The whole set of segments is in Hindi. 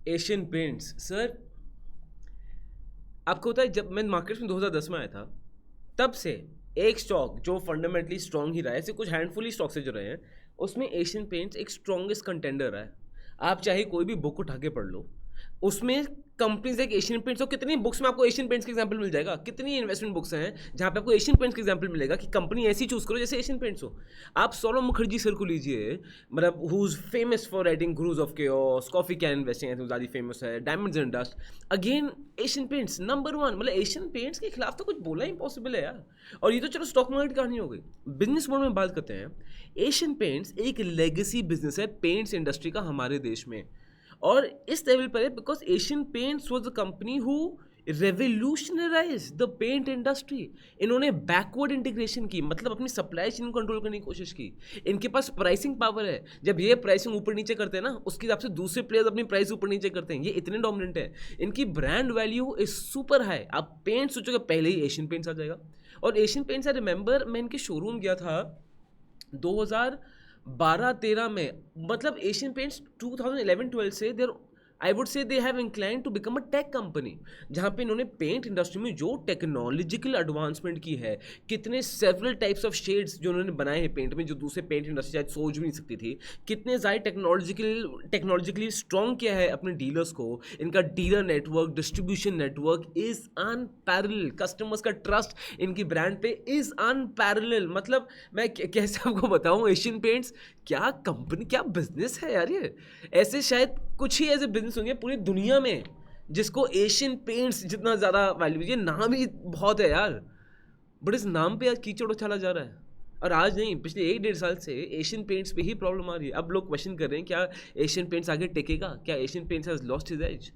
एशियन पेंट्स सर, आपको पता है जब मैं मार्केट में 2010 में आया था, तब से एक स्टॉक जो फंडामेंटली स्ट्रॉन्ग ही रहा है, ऐसे कुछ हैंडफुल ही स्टॉक से जो रहे हैं, उसमें एशियन पेंट्स एक स्ट्रॉन्गेस्ट कंटेंडर रहा है। आप चाहे कोई भी बुक उठा के पढ़ लो, उसमें कंपनीज एक एशियन पेंट्स और कितनी बुक्स में आपको एशियन पेंट्स का एग्जांपल मिल जाएगा, कितनी इन्वेस्टमेंट बुक्स हैं जहाँ पे आपको एशियन पेंट्स का एग्जांपल मिलेगा कि कंपनी ऐसी चूज करो जैसे एशियन पेंट्स हो। आप सौरभ मुखर्जी सर को लीजिए, मतलब who is famous for writing gurus of chaos, coffee can investing है तो ज़्यादा फेमस है, diamonds and dust, again Asian paints number one. मतलब एशियन पेंट्स के खिलाफ तो कुछ बोलना इम्पॉसिबल है यार। और ये तो चलो स्टॉक मार्केट कहानी हो गई, बिजनेस मोड में बात करते हैं। एशियन पेंट्स एक लेगेसी बिजनेस है पेंट्स इंडस्ट्री का हमारे देश में, और इस लेवल पर है because Asian Paints was the company who revolutionise the paint industry. इन्होंने बैकवर्ड इंटीग्रेशन की, मतलब अपनी सप्लाई चेन को कंट्रोल करने की कोशिश की। इनके पास प्राइसिंग पावर है, जब ये प्राइसिंग ऊपर नीचे करते हैं ना, उसके हिसाब से दूसरे प्लेयर्स अपनी प्राइस ऊपर नीचे करते हैं। ये इतने डोमिनेंट है, इनकी brand value is super high. आप पेंट सोचोगे पहले ही एशियन पेंट्स आ जाएगा। और एशियन पेंट्स आई रिमेंबर, मैं इनके शोरूम गया था 2012-13 में। मतलब एशियन पेंट्स 2011-12 से देर I would say they have incline to become a tech company, जहाँ पे इन्होंने पेंट इंडस्ट्री में जो टेक्नोलॉजिकल एडवांसमेंट की है, कितने सेवरल टाइप्स ऑफ शेड्स जो उन्होंने बनाए हैं पेंट में जो दूसरे पेंट इंडस्ट्री शायद सोच भी नहीं सकती थी, कितने ज़्यादा टेक्नोलॉजिकली स्ट्रॉन्ग किया है अपने डीलर्स को। इनका dealer network, distribution network is unparalleled, customers का ट्रस्ट इनकी ब्रांड पे इज़ अनपैरेलल। मतलब मैं कैसे आपको बताऊँ, एशियन पेंट्स क्या कंपनी, क्या बिजनेस है यार ये। ऐसे शायद कुछ ही ऐसे बिजनेस होंगे पूरी दुनिया में जिसको एशियन पेंट्स जितना ज़्यादा वैल्यू, ये नाम ही बहुत है यार, बट इस नाम पे आज कीचड़ उछाला जा रहा है। और आज नहीं, पिछले 1-1.5 साल से एशियन पेंट्स पे ही प्रॉब्लम आ रही है। अब लोग क्वेश्चन कर रहे हैं क्या एशियन पेंट्स आगे टेकेगा, क्या Asian Paints has lost his age.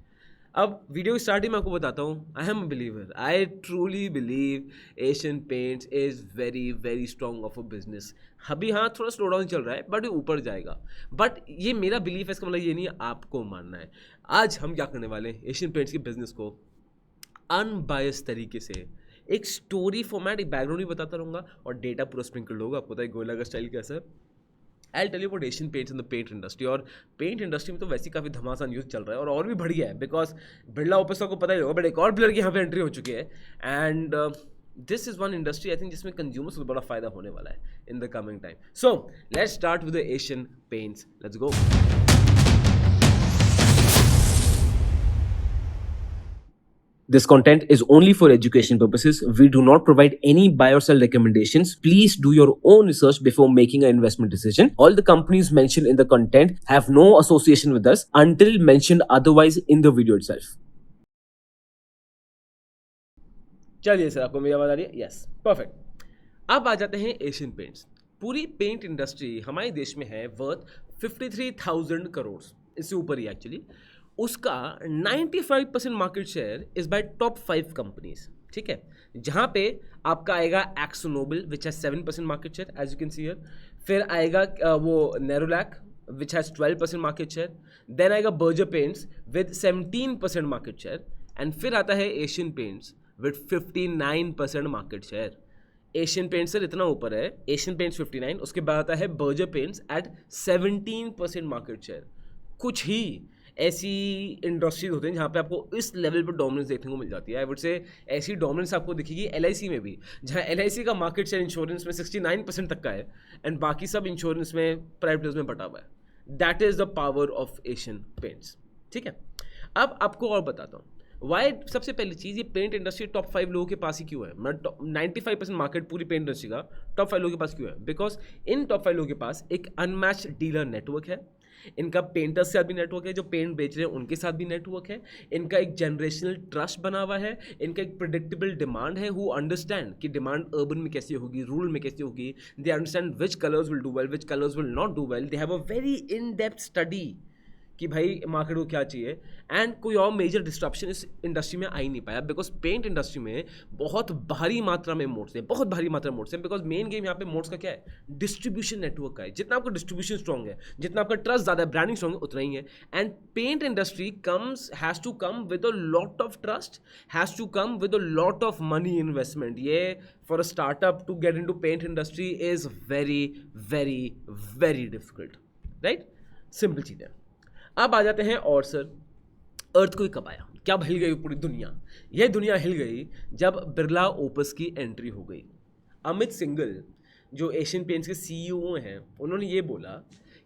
अब वीडियो स्टार्टिंग में आपको बताता हूँ, I am a believer, I truly believe Asian paints is very very strong of a business. अभी हाँ थोड़ा स्लो डाउन चल रहा है बट ऊपर जाएगा। बट ये मेरा बिलीफ है, इसका मतलब ये नहीं है आपको मानना है। आज हम क्या करने वाले हैं, एशियन पेंट्स के बिजनेस को अनबायस तरीके से एक स्टोरी फॉर्मेट, एक बैकग्राउंड भी बताता रहूँगा और डेटा पूरा स्प्रिंकल होगा। आपको पता है गोयला का स्टाइल कैसा है। I tell you about Asian Paints in the paint industry. और पेंट इंडस्ट्री में तो वैसे ही काफ़ी धमासान यूज चल रहा है और भी बढ़िया है बिकॉज बिरला ओपेसा को पता ही होगा, बट एक और प्लेयर की यहाँ पे एंट्री हो चुकी है। And this is one industry I think जिसमें कंज्यूमर्स को बड़ा फायदा होने वाला है in the coming time. So let's start with the Asian paints, let's go. This content is only for education purposes. We do not provide any buy or sell recommendations. Please do your own research before making an investment decision. All the companies mentioned in the content have no association with us until mentioned otherwise in the video itself. चलिए सर, आपको मेरी आवाज़ आ रही है? Yes, perfect. अब आ जाते हैं एशियन पेंट्स। पूरी पेंट इंडस्ट्री हमारे देश में है वर्थ 53,000 करोड़, इससे ऊपर ही एक्चुअली। उसका 95% market share is by top 5 companies, ठीक है। जहाँ पे आपका आएगा Akzo Nobel which has 7% market share as you can see here. फिर आएगा वो Nerolac which has 12% market share. Then आएगा Berger paints with 17% market share. And फिर आता है Asian paints with 59% market share. Asian paints sir इतना ऊपर है, एशियन पेंट्स 59, उसके बाद आता है Berger Paints at 17% market share. कुछ ही ऐसी इंडस्ट्रीज होते हैं जहाँ पे आपको इस लेवल पर डोमिनेंस देखने को मिल जाती है। आई वुड से ऐसी डोमिनेंस आपको दिखेगी LIC में भी, जहाँ LIC का मार्केट शेयर इंश्योरेंस में 69% तक का है एंड बाकी सब इंश्योरेंस में प्राइवेट में बटा हुआ है। That is the power of Asian paints, ठीक है। अब आपको और बताता हूँ वाई। सबसे पहली चीज़, ये पेंट इंडस्ट्री टॉप 5 लोगों के पास ही क्यों है। मतलब 95% मार्केट पूरी पेंट इंडस्ट्री का टॉप 5 लोगों के पास क्यों है? बिकॉज इन टॉप 5 लोगों के पास एक अनमैच्ड डीलर नेटवर्क है। इनका पेंटर्स के साथ भी नेटवर्क है, जो पेंट बेच रहे हैं उनके साथ भी नेटवर्क है। इनका एक जनरेशनल ट्रस्ट बना हुआ है। इनका एक प्रिडिक्टेबल डिमांड है, हु अंडरस्टैंड कि डिमांड अर्बन में कैसी होगी, रूरल में कैसी होगी। They understand which colours will do well, which colours will not do well. They have a very in depth study कि भाई मार्केट को क्या चाहिए। एंड कोई और मेजर डिस्ट्रप्शन इस इंडस्ट्री में आ ही नहीं पाया बिकॉज पेंट इंडस्ट्री में बहुत भारी मात्रा में मोड्स हैं, बहुत भारी मात्रा में मोड्स हैं। बिकॉज मेन गेम यहाँ पे मोड्स का क्या है, डिस्ट्रीब्यूशन नेटवर्क का है। जितना आपका डिस्ट्रीब्यूशन स्ट्रॉन्ग है, जितना आपका ट्रस्ट ज़्यादा है, ब्रांडिंग स्ट्रॉन्ग है, उतना ही है। And paint industry has to come with a lot of trust, has to come with a lot of money investment. ये for a startup to get into paint industry is very very very difficult, right. Simple चीज़ है। अब आ जाते हैं और सर अर्थ को कब आया, क्या हिल गई पूरी दुनिया? यह दुनिया हिल गई जब बिरला ओपस की एंट्री हो गई। अमित सिंघल जो एशियन पेंट्स के सीईओ हैं, उन्होंने ये बोला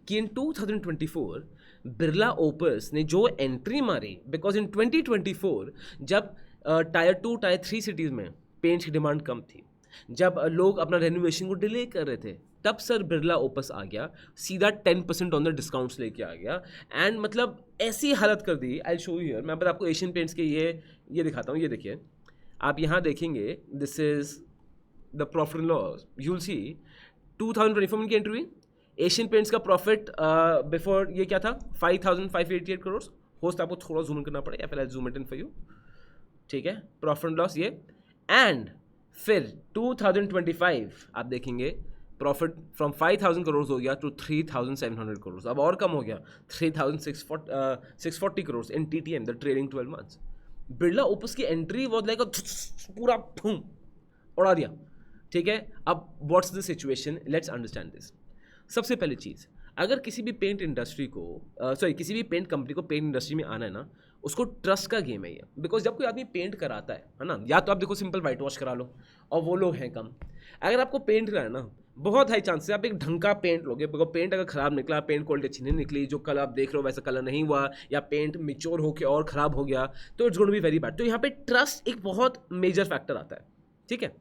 कि इन 2024 बिरला ओपस ने जो एंट्री मारी, बिकॉज इन 2024 जब टायर 2 टायर 3 सिटीज़ में पेंट्स की डिमांड कम थी, जब लोग अपना रेनोवेशन को डिले कर रहे थे, तब सर बिरला ओपस आ गया, सीधा 10% ऑन द डिस्काउंट्स लेके आ गया एंड मतलब ऐसी हालत कर दी। आई शो यू हियर, मैं बस आपको एशियन पेंट्स के ये दिखाता हूँ। ये देखिए, आप यहाँ देखेंगे, this is the profit and loss, you will see 2024 में की एंट्री हुई। एशियन पेंट्स का प्रॉफिट बिफोर ये क्या था, 5,588 करोड़। होस्ट आपको थोड़ा जूम इन करना पड़ेगा, या फिर आई zoom it in for you, ठीक है। प्रॉफिट एंड लॉस ये, एंड फिर 2025 आप देखेंगे प्रॉफिट फ्रॉम 5,000 करोड़ हो गया टू 3,700 करोड़, अब और कम हो गया 3,640 करोड़ इन TTM, the trailing 12 months. Birla opus की एंट्री वॉज लाइक पूरा उड़ा दिया, ठीक है। अब what's the situation, let's understand this. सबसे पहली चीज़, अगर किसी भी पेंट इंडस्ट्री को किसी भी पेंट कंपनी को पेंट इंडस्ट्री में आना है ना, उसको ट्रस्ट का गेम है ये। बिकॉज जब कोई आदमी पेंट कराता है ना, या तो आप देखो सिंपल वाइट वॉश करा लो, और वो लोग हैं कम। अगर आपको पेंट कराना है ना, बहुत हाई चांसेस आप एक ढंग का पेंट लोगे, बिकॉज पेंट अगर खराब निकला, पेंट क्वालिटी अच्छी नहीं निकली, जो कलर आप देख रहे हो वैसा कलर नहीं हुआ, या पेंट मिच्योर होकर और ख़राब हो गया, तो it's going to be very bad. तो यहाँ पे ट्रस्ट एक बहुत मेजर फैक्टर आता है, ठीक है।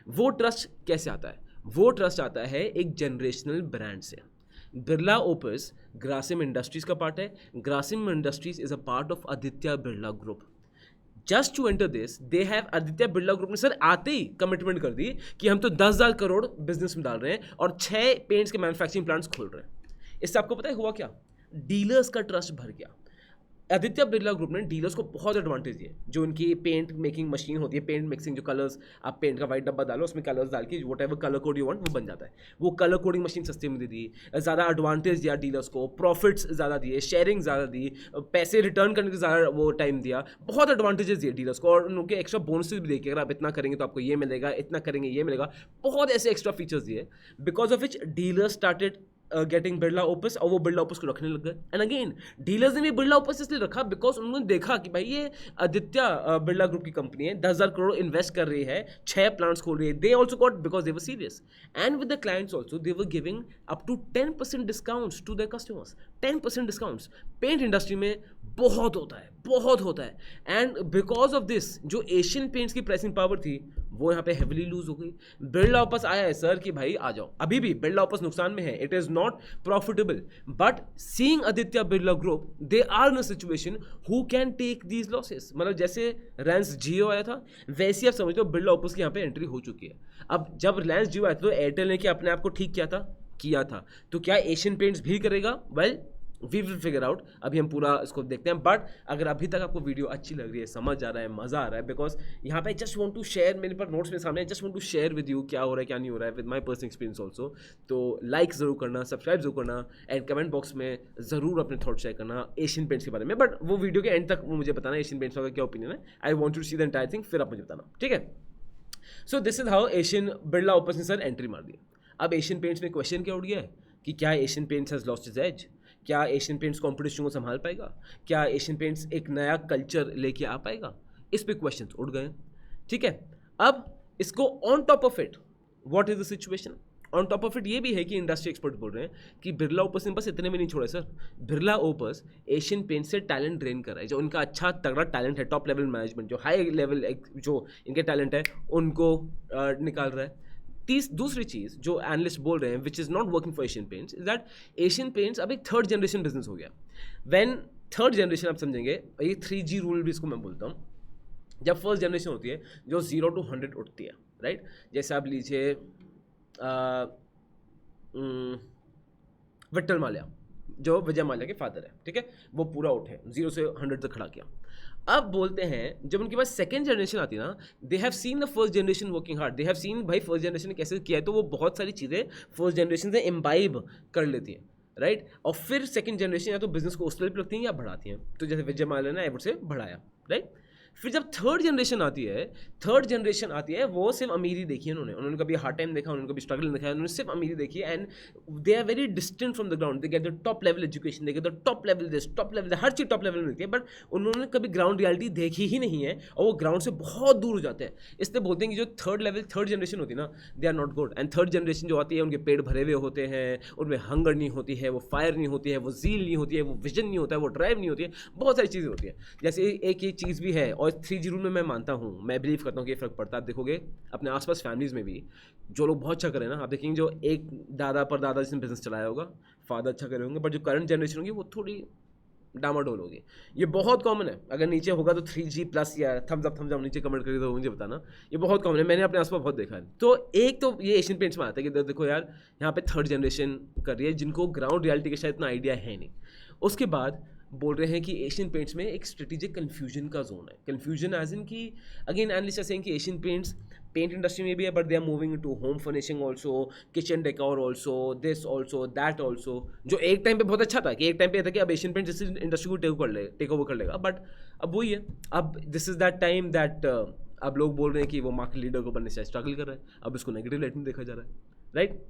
वो ट्रस्ट कैसे आता है? वो ट्रस्ट आता है एक जनरेशनल ब्रांड से। बिरला ओपस ग्रासिम इंडस्ट्रीज का पार्ट है। Grasim industries is a part of Aditya Birla group. Just to enter this, they have, Aditya Birla group ने सर आते ही कमिटमेंट कर दी कि हम तो 10,000 करोड़ बिजनेस में डाल रहे हैं और 6 पेंट्स के मैन्युफैक्चरिंग प्लांट्स खोल रहे हैं। इससे आपको पता है हुआ क्या? डीलर्स का ट्रस्ट भर गया। आदित्य बिरला ग्रुप ने डीलर्स को बहुत एडवांटेज दिए। जो उनकी पेंट मेकिंग मशीन होती है, पेंट मिक्सिंग, जो कलर्स, आप पेंट का वाइट डब्बा डालो, उसमें कलर्स डाल के what ever colour code you want वो बन जाता है, वो कलर कोडिंग मशीन सस्ते में दे दी, ज़्यादा एडवांटेज दिया डीलर्स को, प्रॉफिट्स ज़्यादा दिए, शेयरिंग ज़्यादा दी, पैसे रिटर्न करने का ज़्यादा वो टाइम दिया, बहुत एडवांटेजेस दिए डीलर्स को, और उनके एक्स्ट्रा बोनसेस भी देखे, अगर आप इतना करेंगे तो आपको ये मिलेगा, इतना करेंगे ये मिलेगा, बहुत ऐसे एक्स्ट्रा फीचर्स दिए। Because of which dealers started getting Birla opus, और वो बिरला ओपस को रखने लग गए। एंड अगेन डीलर्स ने भी बिरला ओपस इसलिए रखा बिकॉज उन्होंने देखा कि भाई ये आदित्य बिरला ग्रुप की कंपनी है, 10,000 करोड़ इन्वेस्ट कर रही है, 6 प्लांट्स खोल रही है। They also got, because they were serious, and with the clients also they were giving up to 10% discounts to their customers. 10% discounts paint industry में बहुत होता है, बहुत होता है। एंड बिकॉज ऑफ दिस जो एशियन पेंट्स की प्राइसिंग पावर थी वो यहाँ पे हेविली लूज हो गई। बिरला ओपस आया है सर कि भाई आ जाओ, अभी भी बिरला ओपस नुकसान में है, it is not profitable, but seeing Aditya Birla group, they are in a situation who can take these losses. मतलब जैसे रिलायंस जियो आया था, वैसे ही आप समझते हो बिरला ओपस की यहाँ पे एंट्री हो चुकी है। अब जब रिलायंस जियो आया था तो एयरटेल ने क्या अपने आप को ठीक किया था, तो क्या एशियन पेंट्स भी करेगा? Well we will figure out, अभी हम पूरा इसको देखते हैं। बट अगर अभी तक आपको वीडियो अच्छी लग रही है, समझ आ रहा है, मज़ा आ रहा है, बिकॉज यहाँ पे जस्ट वांट टू शेयर, मेरे पास नोट्स में सामने, just want to share with you क्या हो रहा है क्या नहीं हो रहा है with my personal experience also. तो लाइक ज़रूर करना, सब्सक्राइब जरूर करना, एंड कमेंट बॉक्स में ज़रूर अपने थॉट शेयर करना एशियन पेंट्स के बारे में। बट वो वीडियो के एंड तक वो मुझे बताना एशियन पेंट्स का क्या ओपिनियन है। I want to see the entire thing, फिर आप मुझे बताना, ठीक है। So this is how Asian Birla Opus ने सर एंट्री मार दी। अब एशियन पेंट्स में क्वेश्चन क्या उठ गया है कि क्या Asian Paints has lost its edge? क्या एशियन पेंट्स कॉम्पिटिशन को संभाल पाएगा? क्या एशियन पेंट्स एक नया कल्चर लेके आ पाएगा? इस पे क्वेश्चंस उठ गए, ठीक है। अब इसको on top of it what is the situation? On top of it ये भी है कि इंडस्ट्री एक्सपर्ट बोल रहे हैं कि बिरला ओपस ने बस इतने में नहीं छोड़े sir. Birla opus Asian paints से टैलेंट ड्रेन कर रहा है। जो उनका अच्छा तगड़ा टैलेंट है, टॉप लेवल मैनेजमेंट, जो हाई लेवल जो इनके टैलेंट है, उनको निकाल रहा है। दूसरी चीज़ जो एनालिस्ट बोल रहे हैं which is not working for Asian paints is that Asian paints अब एक थर्ड जनरेशन बिजनेस हो गया। व्हेन थर्ड जनरेशन आप समझेंगे, ये 3G रूल भी इसको मैं बोलता हूँ। जब फर्स्ट जनरेशन होती है जो 0 to 100 उठती है, राइट। जैसे आप लीजिए विट्ठल माल्या, जो विजय माल्या के फादर है, ठीक है, वो पूरा उठे 0 से 100 तक खड़ा किया। अब बोलते हैं जब उनके पास सेकंड जनरेशन आती है ना, they have seen the first generation working hard, they have seen भाई फर्स्ट जनरेशन ने कैसे किया है, तो वो बहुत सारी चीज़ें फर्स्ट जनरेशन से इम्बाइब कर लेती हैं, राइट। और फिर सेकंड जनरेशन या तो बिजनेस को उस लेवल पर रखती हैं या बढ़ाती हैं। तो जैसे विजय माल्या ने एवट से बढ़ाया, राइट। फिर जब थर्ड जनरेशन आती है वो सिर्फ अमीरी देखी है उन्होंने कभी हार्ड टाइम देखा, उन्होंने कभी स्ट्रगल देखा, उन्होंने सिर्फ अमीरी देखी है, and they are very distant from the ground, they get the top level education, they get the top level this, top level, हर चीज़ टॉप लेवल मिलती है, बट उन्होंने कभी ग्राउंड रियलिटी देखी ही नहीं है और वो ग्राउंड से बहुत दूर हो जाते हैं। इसलिए बोलते हैं कि जो थर्ड जनरेशन होती है ना, they are not good, and third generation जो आती है उनके पेट भरे हुए होते हैं, उनमें हंगर नहीं होती है, वो फायर नहीं होती है, वो ज़ील नहीं होती है, वो विजन नहीं होता है, वो ड्राइव नहीं होती है, बहुत सारी चीज़ें होती हैं। जैसे एक ये चीज़ भी है, और 3G रूल में मैं मानता हूँ, मैं बिलीव करता हूँ कि ये फ़र्क पड़ता है। आप देखोगे अपने आसपास फैमिलीज़ में भी जो लोग बहुत अच्छा करें ना, आप देखेंगे जो एक दादा पर दादा जिसने बिजनेस चलाया होगा, फादर अच्छा करे होंगे, बट जो करंट जनरेशन होगी वो थोड़ी डामाडोल होगी। ये बहुत कॉमन है, अगर नीचे होगा तो 3G प्लस या थम्स अप नीचे कमेंट करके तो मुझे बताना, ये बहुत कॉमन है, मैंने अपने आसपास बहुत देखा है। तो एक तो ये एशियन पेंट्स में आता है कि देखो यार यहाँ पे थर्ड जनरेशन कर रही है जिनको ग्राउंड रियलिटी का शायद इतना आइडिया है नहीं। उसके बाद बोल रहे हैं कि एशियन पेंट्स में एक स्ट्रेटेजिक कन्फ्यूजन का जोन है, कन्फ्यूजन एज इन कि अगेन एनालिस्ट आर सेइंग कि एशियन पेंट्स पेंट इंडस्ट्री में भी है, but they are moving to home furnishing also, kitchen decor also, this also, that also, जो एक टाइम पे बहुत अच्छा था कि एक टाइम पे था कि अब एशियन पेंट जिस इंडस्ट्री को टेक ओवर कर लेगा, बट अब वही है, अब this is that time that अब लोग बोल रहे हैं कि वो मार्केट लीडर को बनने से स्ट्रगल कर रहा है, अब इसको नेगेटिव लाइट में देखा जा रहा है, राइट,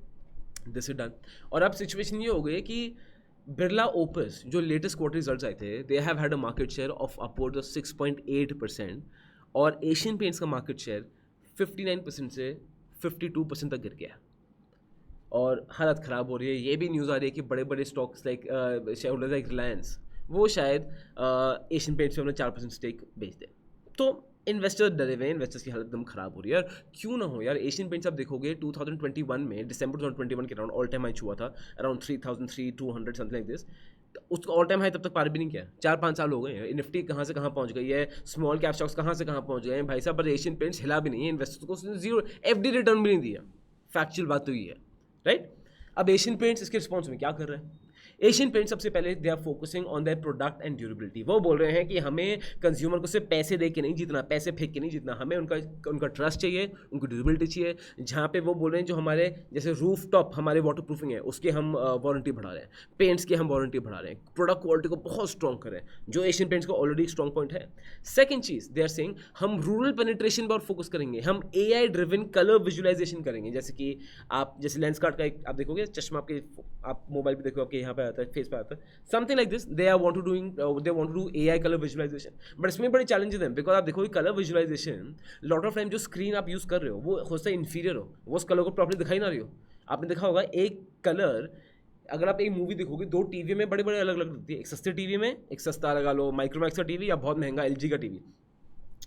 दिस इज डन। और अब सिचुएशन ये हो गई है कि बिरला ओपस जो लेटेस्ट क्वार्टर रिजल्ट्स आए थे, they have had a market share of upward 6.8%, और एशियन पेंट्स का मार्केट शेयर 59% से 52% तक गिर गया, और हालत ख़राब हो रही है। ये भी न्यूज़ आ रही है कि बड़े बड़े stocks like share holders like Reliance वो शायद एशियन पेंट्स में अपना 4% स्टेक बेच दें। तो इन्वेस्टर्स डरे हुए हैं, इन्वेस्टर्स की हालत एकदम ख़राब हो रही है। और क्यों ना हो यार, एशियन पेंट्स आप देखोगे 2021 में दिसंबर 2021 के अराउंड ऑल टाइम हाई छुआ था, अराउंड 3,200 समथिंग लाइक दिस। उसका ऑल टाइम हाई तब तक पार भी नहीं किया, 4-5 साल हो गए हैं। निफ्टी कहाँ से कहाँ पहुँच गई है, स्मॉल कैप स्टॉक्स कहाँ से कहाँ पहुँच गए हैं भाई साहब, पर एशियन पेंट्स हिला भी नहीं है, इन्वेस्टर्स को उसने जीरो FD रिटर्न भी नहीं दिया। फैक्चुअल बात तो ये है, राइट। अब एशियन पेंट्स इसके रिस्पॉन्स में क्या कर रहा है? एशियन पेंट सबसे पहले they are focusing on that product and durability. वो बोल रहे हैं कि हमें कंज्यूमर को सिर्फ पैसे दे के नहीं जीतना, पैसे फेंक के नहीं जीतना, हमें उनका ट्रस्ट चाहिए, उनको ड्यूरेबिलिटी चाहिए। जहाँ पे वो बोल रहे हैं जो हमारे जैसे रूफ टॉप हमारे वाटर प्रूफिंग है उसके हम वारंटी बढ़ा रहे हैं, पेंट्स की हम वारंटी बढ़ा रहे हैं, प्रोडक्ट क्वालिटी को बहुत स्ट्रॉन्ग करें, जो एशियन पेंट्स का ऑलरेडी एक स्ट्रॉन्ग पॉइंट है। सेकेंड चीज़ दे आर सेइंग हम रूरल पेनिट्रेशन पर फोकस करेंगे, हम AI ड्रिवन कलर विजुअलाइजेशन करेंगे। जैसे कि आप जैसे लेंस कार्ड का एक आप देखोगे चश्मा, आपके आप मोबाइल पे देखो, आपके यहाँ पे आता है, फेस पे आता है, something like this. They want to do AI colour visualisation, but इसमें बड़े चैलेंजेस हैं, बिकॉज आप देखोगे colour visualisation lot of time जो स्क्रीन आप यूज़ कर रहे हो वो हो सकता है इन्फीरियर हो, वो उस कलर को प्रॉपर्ली दिखाई ना रही हो। आपने देखा होगा एक कलर, अगर आप एक मूवी देखोगे, 2 टीवी में बड़े बड़े अलग अलग दिखती है, एक सस्ते टीवी में, एक सस्ता लगा लो माइक्रोमैक्स का टीवी या बहुत महंगा LG का टीवी,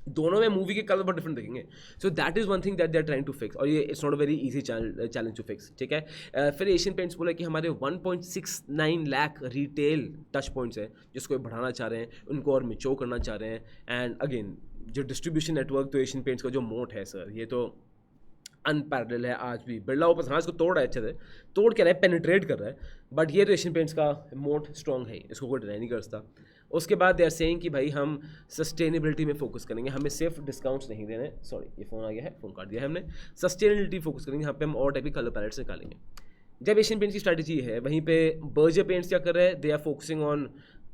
दोनों में मूवी के कलर बहुत डिफरेंट दिखेंगे। So that is one thing that they are trying to fix, और ये it's not a very easy challenge to fix, ठीक है। फिर एशियन पेंट्स बोला कि हमारे 1.69 लाख रिटेल टच पॉइंट्स हैं जिसको बढ़ाना चाह रहे हैं, उनको और मिच्योर करना चाह रहे हैं। एंड अगेन जो डिस्ट्रीब्यूशन नेटवर्क तो एशियन पेंट्स का जो मोट है सर, ये तो अनपैरेलल है। आज भी बिरला ओपस हाँ इसको तोड़ रहा है, अच्छे से तोड़ के रहा है, पेनिट्रेट कर रहा है, बट ये तो एशियन पेंट्स का मोट स्ट्रॉन्ग है, इसको कोई डिनाई नहीं कर सकता। उसके बाद दे आर सेइंग कि भाई हम सस्टेनेबिलिटी में फोकस करेंगे, हमें सिर्फ डिस्काउंट्स नहीं देने, सॉरी ये फ़ोन आ गया है, फ़ोन काट दिया है हमने, सस्टेनेबिलिटी फोकस करेंगे, यहाँ पे हम और टाइप के कलर पैलेट्स निकालेंगे। जब एशियन पेंट्स की स्ट्रैटेजी है, वहीं पे बर्जर पेंट्स क्या कर रहे हैं, they are focusing on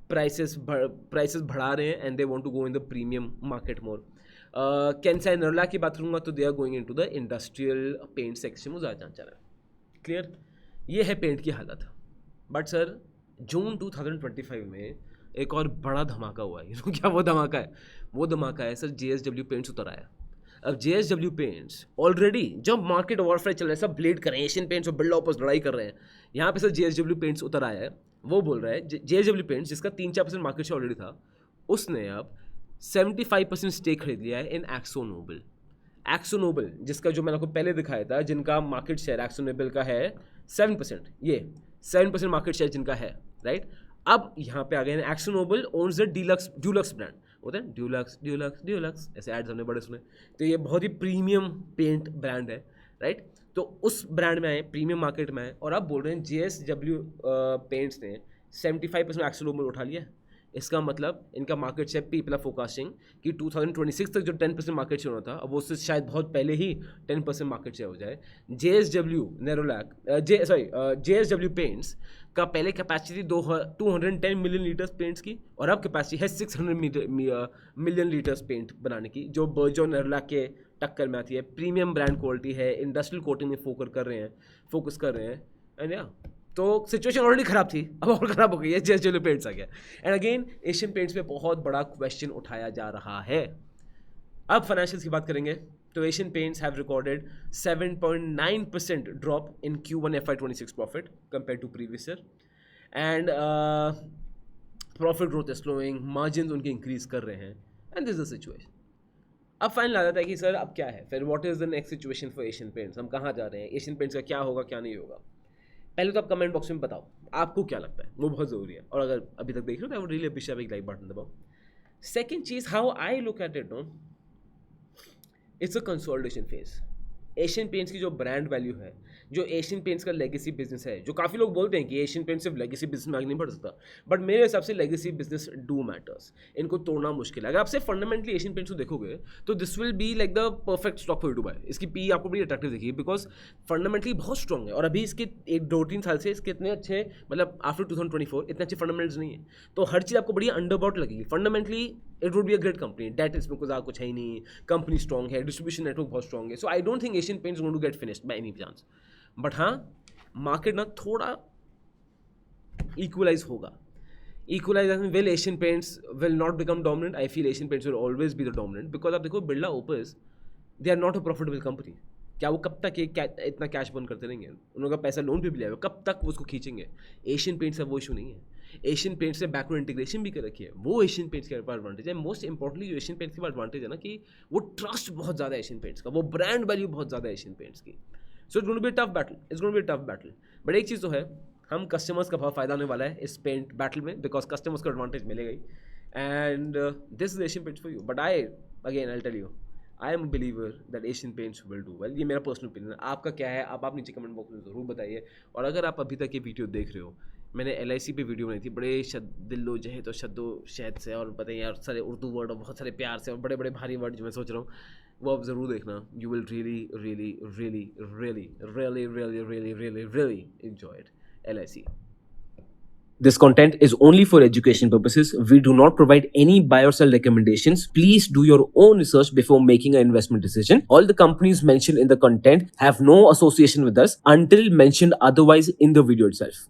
prices बढ़ा रहे हैं, and they want to go in the premium market more. Kansai Nerolac की बात करूँगा तो they are going into the industrial paint section में ज़्यादा चाह रहा है। क्लियर, ये है पेंट की हालत। बट सर जून 2025 में एक और बड़ा धमाका हुआ है। क्या वो धमाका है? वो धमाका है सर JSW पेंट्स उतर आया। अब JSW पेंट्स ऑलरेडी जब मार्केट वॉरफेयर चल रहा है, सब ब्लेड कर रहे हैं, एशियन पेंट्स और बिरला ओपस लड़ाई कर रहे हैं, यहाँ पे सर JSW पेंट्स उतर आया है। वो बोल रहा है JSW पेंट्स जिसका 3-4% मार्केट शेयर ऑलरेडी था, उसने अब 75% स्टेक खरीद लिया है इन एक्सो नोबल। एक्सो नोबल जिसका जो मैंने आपको पहले दिखाया था, जिनका मार्केट शेयर एक्सो नोबल का है 7%, ये 7% मार्केट शेयर जिनका है, राइट। अब यहाँ पे आ गए Akzo Nobel owns the Dulux brand, होता है ड्यूलक्स ऐसे एड्स हमने बड़े सुने, तो ये बहुत ही प्रीमियम पेंट ब्रांड है, राइट। तो उस ब्रांड में आए, प्रीमियम मार्केट में आए, और अब बोल रहे हैं JSW पेंट्स ने 75% एक्सो नोबल उठा लिया है। इसका मतलब इनका market share people are forecasting कि 2026 तक जो 10% मार्केट शेयर होना था अब वो उससे शायद बहुत पहले ही 10% मार्केट शेयर हो जाए। JSW पेंट्स का पहले कैपेसिटी 210 मिलियन लीटर्स पेंट्स की और अब कैपेसिटी है 600 मिलियन लीटर्स पेंट बनाने की, जो बर्जर नेरोलैक के टक्कर में आती है। प्रीमियम ब्रांड क्वालिटी है, इंडस्ट्रियल कोटिंग में फोकस कर रहे हैं एंड या तो सिचुएशन ऑलरेडी खराब थी, अब और खराब हो गई है। JSW पेंट्स आ गया एंड अगेन एशियन पेंट्स पे बहुत बड़ा क्वेश्चन उठाया जा रहा है। अब फाइनेंशियल्स की बात करेंगे तो Asian Paints have recorded 7.9% drop in Q1 FY26 profit compare to previous year and profit growth is slowing, margin उनके इंक्रीज कर रहे हैं and this is the situation. अब फाइनल आ जाता है कि सर अब क्या है फिर, what is the next situation for Asian Paints, हम कहाँ जा रहे हैं, एशियन पेंट्स का क्या होगा क्या नहीं होगा। पहले तो आप कमेंट बॉक्स में बताओ आपको क्या लगता है, वो बहुत ज़रूरी है। और अगर अभी तक देख रहे हो तो आई वुड रियली अप्रिशिएट एक लाइक बटन दबाओ। सेकंड चीज़, how I look at it, no it's a consolidation phase. Asian Paints की जो ब्रांड वैल्यू है, जो एशियन पेंट्स का लेगेसी बिजनेस है, जो काफ़ी लोग बोलते हैं कि एशियन पेंट्स सिर्फ लेगेसी बिजनेस में आगे नहीं बढ़ सकता, बट मेरे हिसाब से लेगेसी बिजनेस डू मैटर्स, इनको तोड़ना मुश्किल है। अगर आप सिर्फ फंडामेंटली एशियन पेंट्स को देखोगे तो this will be like the perfect stock for you to buy. इसकी पी आपको बड़ी अट्रैक्टिव दिखेगी बिकॉज फंडामेंटली बहुत स्ट्रॉग है और अभी इसके 1-2-3 साल से इसके इतने अच्छे, मतलब आफ्टर 2024 इतने अच्छे फंडामेंटल्स नहीं है, तो हर चीज़ आपको बड़ी अंडरबॉट लगेगी। Fundamentally it would be a great company, that इसमें कुछ है ही नहीं, कंपनी स्ट्रॉग है, डिस्ट्रीब्यूशन नेटवर्क बहुत स्ट्रॉग है, so I don't think Asian paints going to get finished by any chance. But हाँ, मार्केट ना थोड़ा इक्वलाइज होगा। Equalisation will Asian paints will not become dominant, I feel Asian paints will always be the dominant because आप देखो Birla Opus they are not a profitable company. क्या वो कब तक इतना कैश बर्न करते रहेंगे, उन लोगों का पैसा लोन पे भी लिया हुआ, कब तक वो उसको खींचेंगे। एशियन पेंट्स का वो इशू नहीं है, एशियन पेंट्स से बैकवर्ड इंटीग्रेशन भी कर रखी है, वो एशियन पेंट्स के पास एडवांटेज है। मोस्ट इंपॉर्टेंटली जो एशियन पेंट्स के पास एडवांटेज है ना कि वो ट्रस्ट बहुत ज़्यादा है एशियन पेंट्स का, वो ब्रांड वैल्यू बहुत ज़्यादा है एशियन पेंट्स की। So it's going to be tough battle, it's going to be tough battle. But एक चीज़ तो है, हम कस्टमर्स का बहुत फ़ायदा होने वाला है इस पेंट बैटल में बिकॉज कस्टमर्स को एडवांटेज मिलेगा ही and this is Asian paints for you. But I tell you I am believer that Asian paints will do well. ये मेरा पर्सनल ओपिनियन है, आपका क्या है आप नीचे कमेंट बॉक्स में ज़रूर बताइए। और अगर आप अभी तक ये वीडियो देख रहे हो, मैंने LIC पे वीडियो बनाई थी बड़े दिलो जहद और शद्दो शहद से, और बताइए यार सारे उर्दू वर्ड और बहुत सारे प्यार से और बड़े बड़े भारी वर्ड जो मैं सोच रहा हूँ वो आप ज़रूर देखना। You will really really really really really really really really really enjoy it. LIC. This content is only for education purposes. We do not provide any buy or sell recommendations. Please do your own research before making an investment decision. All the companies mentioned in the content have no association with us until mentioned otherwise in the video itself.